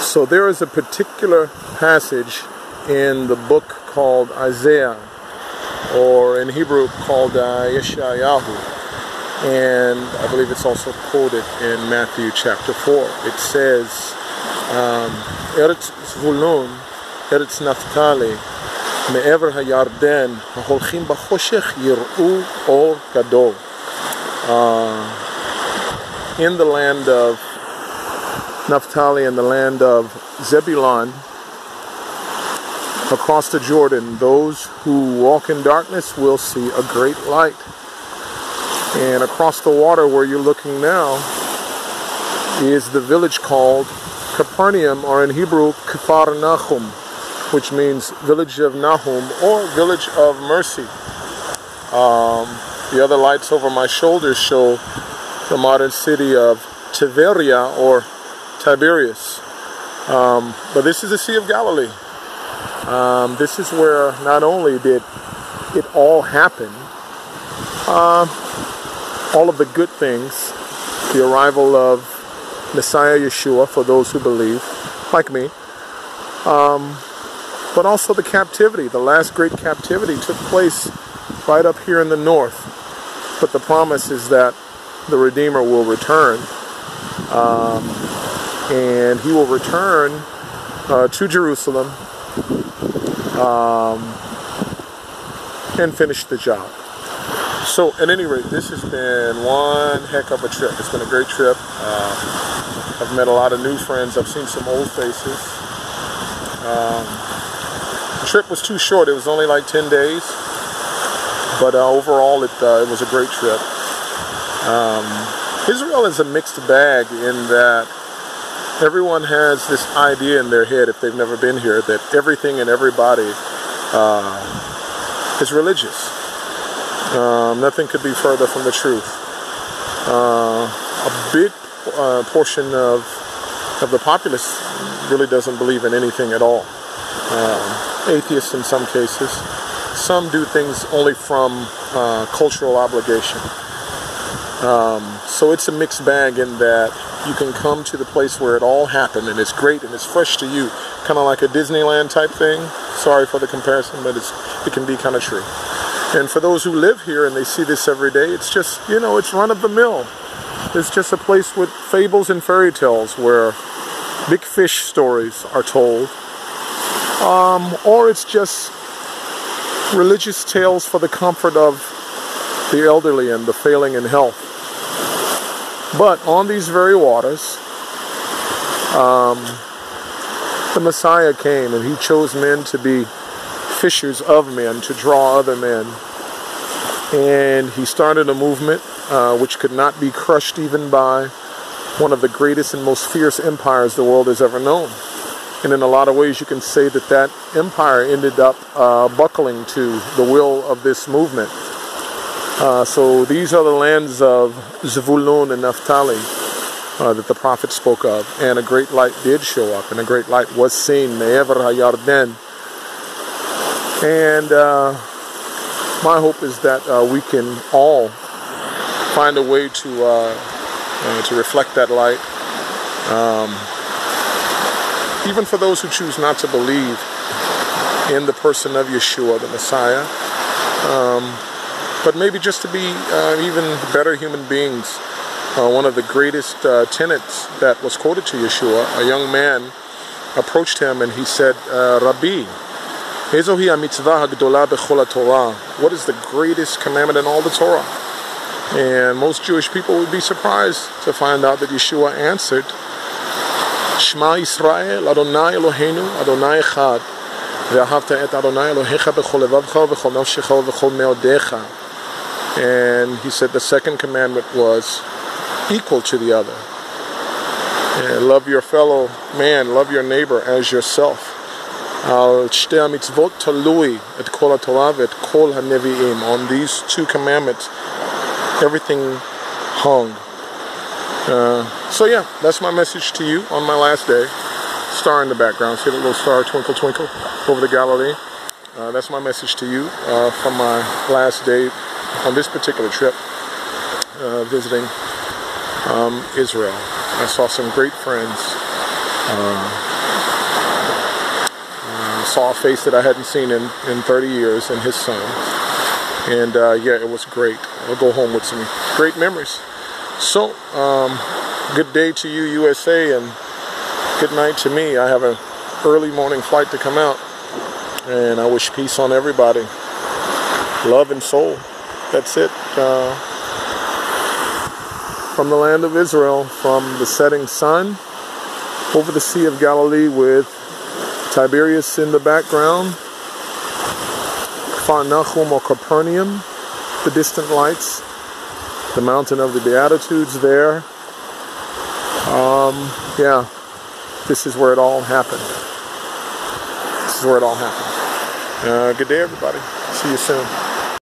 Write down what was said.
So there is a particular passage in the book called Isaiah, or in Hebrew called Yeshayahu, and I believe it's also quoted in Matthew chapter 4. It says, Eretz Zebulon, Eretz Naphtali, Me'ever HaYarden, HaHolchim B'choshech Yir'u Or Gadol. In the land of Naphtali and the land of Zebulon, across the Jordan, those who walk in darkness will see a great light. And across the water where you're looking now is the village called Capernaum, or in Hebrew, Kfar Nahum, which means village of Nahum, or village of mercy. The other lights over my shoulders show the modern city of Tiberia, or Tiberias. But this is the Sea of Galilee. This is where not only did it all happen, all of the good things, the arrival of Messiah Yeshua for those who believe, like me, but also the captivity. The last great captivity took place right up here in the north. But the promise is that the Redeemer will return. And he will return to Jerusalem and finish the job. So at any rate, this has been one heck of a trip. It's been a great trip. I've met a lot of new friends. I've seen some old faces. The trip was too short. It was only like 10 days. But overall, it was a great trip. Israel is a mixed bag in that everyone has this idea in their head, if they've never been here, that everything and everybody is religious. Nothing could be further from the truth. A big portion of the populace really doesn't believe in anything at all. Atheists in some cases. Some do things only from cultural obligation. So it's a mixed bag in that you can come to the place where it all happened and it's great and it's fresh to you, kind of like a Disneyland type thing. Sorry for the comparison, but it can be kind of true. And for those who live here and they see this every day, it's just, you know, it's run of the mill. It's just a place with fables and fairy tales where big fish stories are told. Or it's just religious tales for the comfort of the elderly and the failing in health. But on these very waters, the Messiah came and he chose men to be fishers of men, to draw other men. And he started a movement which could not be crushed even by one of the greatest and most fierce empires the world has ever known. And in a lot of ways you can say that that empire ended up buckling to the will of this movement. So these are the lands of Zebulon and Naphtali that the prophet spoke of. And a great light did show up, and a great light was seen, Me'ever HaYarden. And my hope is that we can all find a way to reflect that light. Even for those who choose not to believe in the person of Yeshua, the Messiah. But maybe just to be even better human beings. One of the greatest tenets that was quoted to Yeshua, a young man approached him and he said, Rabbi, what is the greatest commandment in all the Torah? And most Jewish people would be surprised to find out that Yeshua answered, Shema Yisrael, Adonai Eloheinu, Adonai Echad, ve'ahavta et Adonai Elohecha b'chol levavcha v'chol nafshecha v'chol me'odecha. And he said the second commandment was equal to the other. And love your fellow man, love your neighbor as yourself. Al shtei mitzvot talui et kol haTorah ve'et kol hanevi'im. On these two commandments, everything hung. So yeah, that's my message to you on my last day. Star in the background. See the little star twinkle twinkle over the Galilee? That's my message to you from my last day on this particular trip, visiting Israel. I saw some great friends saw a face that I hadn't seen in 30 years, and his son. And yeah, it was great. I'll go home with some great memories. So, good day to you, USA, and good night to me. I have an early morning flight to come out, and I wish peace on everybody. Love and soul. That's it. From the land of Israel, from the setting sun, over the Sea of Galilee with Tiberias in the background, Kfar Nachum or Capernaum, the distant lights, the mountain of the Beatitudes there. Yeah, this is where it all happened. This is where it all happened. Good day, everybody. See you soon.